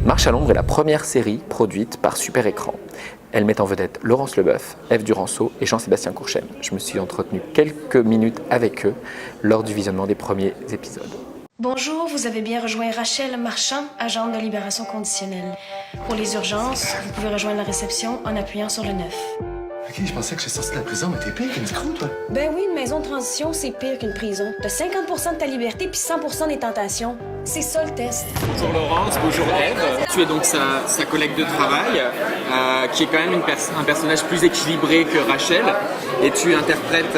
Marche à l'ombre est la première série produite par Super Écran. Elle met en vedette Laurence Leboeuf, Ève Duranceau et Jean-Sébastien Courchesne. Je me suis entretenu quelques minutes avec eux lors du visionnement des premiers épisodes. Bonjour, vous avez bien rejoint Rachel Marchand, agente de libération conditionnelle. Pour les urgences, vous pouvez rejoindre la réception en appuyant sur le 9. Ok, je pensais que j'étais sorti de la prison, mais t'es pire qu'une screw, toi. Ben oui, une maison de transition, c'est pire qu'une prison. T'as 50% de ta liberté puis 100% des tentations. C'est ça le test. Bonjour Laurence, bonjour Ève. Tu es donc sa collègue de travail, qui est quand même un personnage plus équilibré que Rachel. Et tu interprètes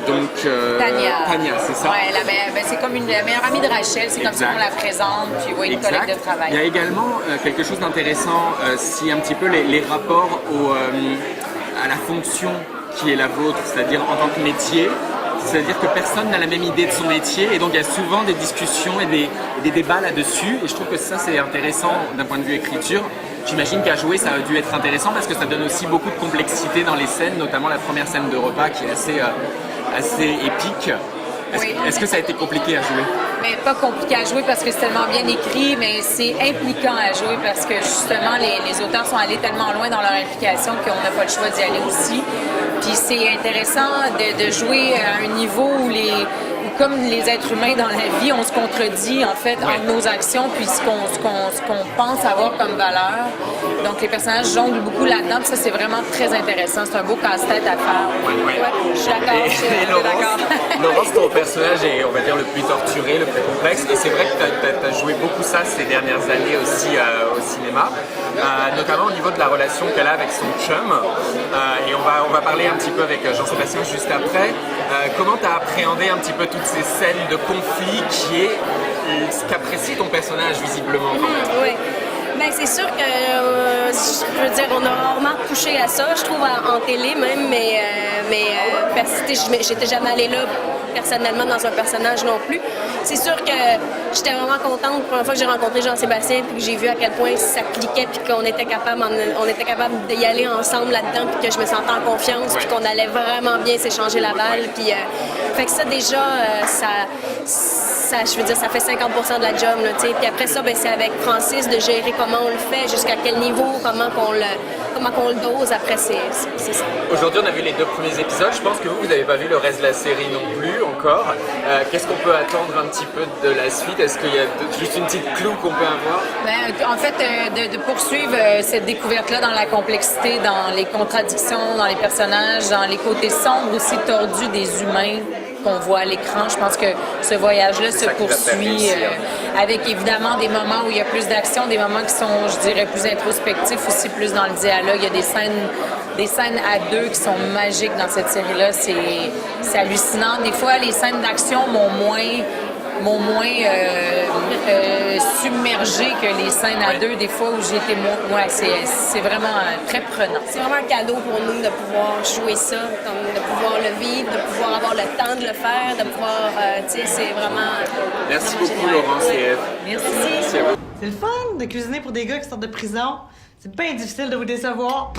Tania, c'est ça? Ouais, c'est comme la meilleure amie de Rachel, c'est comme ça qu'on la présente, puis ouais, une collègue de travail. Il y a également quelque chose d'intéressant, si un petit peu les rapports à la fonction qui est la vôtre, c'est-à-dire en tant que métier. C'est-à-dire que personne n'a la même idée de son métier et donc il y a souvent des discussions et des débats là-dessus et je trouve que ça c'est intéressant d'un point de vue écriture. J'imagine qu'à jouer ça a dû être intéressant parce que ça donne aussi beaucoup de complexité dans les scènes, notamment la première scène de repas qui est assez épique. Est-ce que ça a été compliqué à jouer? Mais pas compliqué à jouer parce que c'est tellement bien écrit, mais c'est impliquant à jouer parce que justement les auteurs sont allés tellement loin dans leur implication qu'on n'a pas le choix d'y aller aussi. Puis c'est intéressant de jouer à un niveau où comme les êtres humains dans la vie, on se contredit en fait entre nos actions puis ce qu'on pense avoir comme valeur. Donc les personnages jonglent beaucoup là-dedans, puis ça c'est vraiment très intéressant. C'est un beau casse-tête à faire. Ouais. Je suis d'accord. Laurence, ton personnage est, on va dire, le plus torturé, le plus complexe. Et c'est vrai que tu as joué beaucoup ça ces dernières années aussi au cinéma, notamment au niveau de la relation qu'elle a avec son chum. Et on va parler un petit peu avec Jean-Sébastien juste après. Comment tu as appréhendé un petit peu toutes ces scènes de conflit qui est ce qu'apprécie ton personnage visiblement? Oui. Ben, c'est sûr que, je veux dire, on a rarement touché à ça, je trouve, en télé même, mais j'étais jamais allée là personnellement dans un personnage non plus. C'est sûr que j'étais vraiment contente la première fois que j'ai rencontré Jean-Sébastien puis que j'ai vu à quel point ça cliquait puis qu'on était capable d'y aller ensemble là-dedans puis que je me sentais en confiance puis qu'on allait vraiment bien s'échanger la balle. Puis, fait que ça, déjà, je veux dire, ça fait 50% de la job, là, tu sais. Puis après ça, ben, c'est avec Francis de gérer comment on le fait, jusqu'à quel niveau, comment qu'on le dose. Après, c'est ça. Aujourd'hui, on a vu les 2 premiers épisodes. Je pense que vous n'avez pas vu le reste de la série non plus encore. Qu'est-ce qu'on peut attendre un petit peu de la suite? Est-ce qu'il y a juste une petite clou qu'on peut avoir? En fait, de poursuivre cette découverte-là dans la complexité, dans les contradictions, dans les personnages, dans les côtés sombres aussi tordus des humains qu'on voit à l'écran. Je pense que ce voyage-là se poursuit avec évidemment des moments où il y a plus d'action, des moments qui sont, je dirais, plus introspectifs aussi, plus dans le dialogue. Il y a des scènes à deux qui sont magiques dans cette série-là. C'est hallucinant. Des fois, les scènes d'action m'ont moins submergée que les scènes à deux, des fois où j'étais moins... Ouais, c'est vraiment très prenant. C'est vraiment un cadeau pour nous de pouvoir jouer ça, de pouvoir le vivre, de pouvoir avoir le temps de le faire, de pouvoir... tu sais, c'est vraiment... Merci beaucoup, Laurence et Ève. Merci. Merci à vous. C'est le fun de cuisiner pour des gars qui sortent de prison. C'est bien difficile de vous décevoir.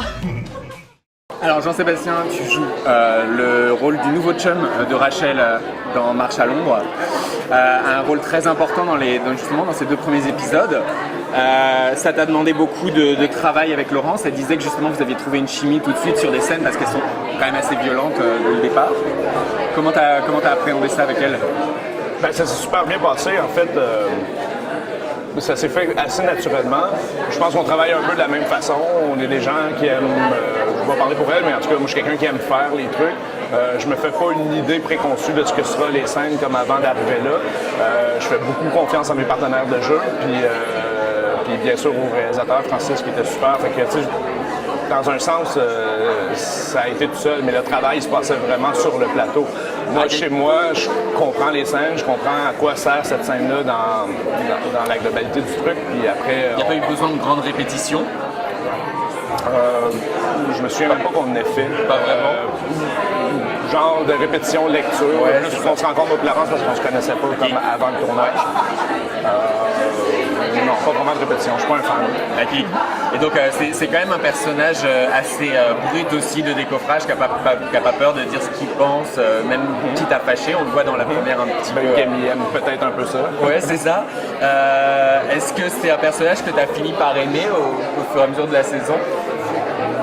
Alors Jean-Sébastien, tu joues le rôle du nouveau chum de Rachel dans Marche à l'ombre. Un rôle très important justement dans ces 2 premiers épisodes. Ça t'a demandé beaucoup de travail avec Laurence. Elle disait que justement vous aviez trouvé une chimie tout de suite sur des scènes parce qu'elles sont quand même assez violentes dès le départ. Comment t'as appréhendé ça avec elle? Ben, ça s'est super bien passé en fait. Ça s'est fait assez naturellement. Je pense qu'on travaille un peu de la même façon. On est des gens qui aiment, je vais parler pour elle, mais en tout cas, moi, je suis quelqu'un qui aime faire les trucs. Je me fais pas une idée préconçue de ce que sera les scènes comme avant d'arriver là. Je fais beaucoup confiance à mes partenaires de jeu, puis bien sûr au réalisateur Francis qui était super. Fait que, tu sais, dans un sens, ça a été tout seul, mais le travail se passait vraiment sur le plateau. Moi, chez moi, je comprends les scènes, je comprends à quoi sert cette scène-là dans la globalité du truc, puis après... Il n'y a pas eu besoin de grandes répétitions? Je me souviens même pas qu'on en ait fait. Pas vraiment? Genre de répétition, lecture. Juste qu'on se rencontre au Clarence parce qu'on se connaissait pas comme avant le tournage. non, pas vraiment de répétition. Je suis pas un fan. Ok. Et donc c'est quand même un personnage assez brut aussi de décoffrage, qui a pas peur de dire ce qu'il pense, même quitte à fâcher. On le voit dans la première un petit peu. Camille aime peut-être un peu ça. Ouais, c'est ça. Est-ce que c'est un personnage que tu as fini par aimer au fur et à mesure de la saison?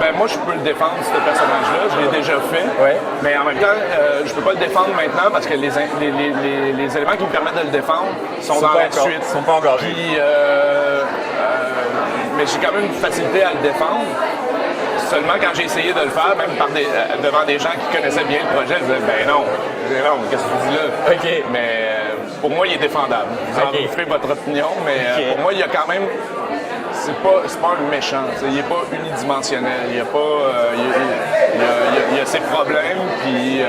Ben moi, je peux le défendre, ce personnage-là. Je l'ai déjà fait. Ouais. Mais en même temps, je peux pas le défendre maintenant parce que les éléments qui me permettent de le défendre sont dans la suite. Sont pas encore vus. Puis, mais j'ai quand même une facilité à le défendre. Seulement quand j'ai essayé de le faire, même devant des gens qui connaissaient bien le projet, je disais, ben non, qu'est-ce que tu dis là? OK. Mais pour moi, il est défendable. Vous en ferez votre opinion, mais pour moi, il y a quand même... C'est pas un méchant, il n'est pas unidimensionnel, il y a ses problèmes, puis,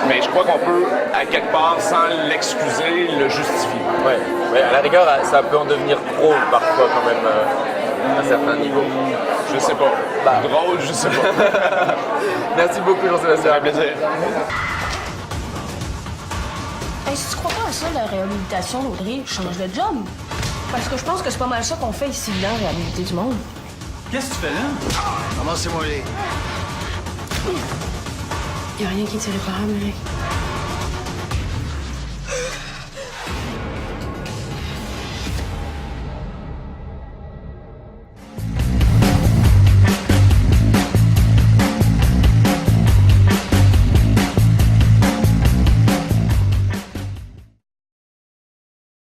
mais je crois qu'on peut, à quelque part, sans l'excuser, le justifier. Ouais, à la rigueur, ça peut en devenir trop parfois quand même à un certain niveau. Je sais pas. Drôle, je sais pas. Merci beaucoup, Jean-Sébastien. Un plaisir. Hey, si tu crois pas à ça, la réhabilitation, Audrey, change de job. Parce que je pense que c'est pas mal ça qu'on fait ici, là, réhabiliter du monde. Qu'est-ce que tu fais là? Ramassez-moi les. Y a rien qui est irréparable, Eric.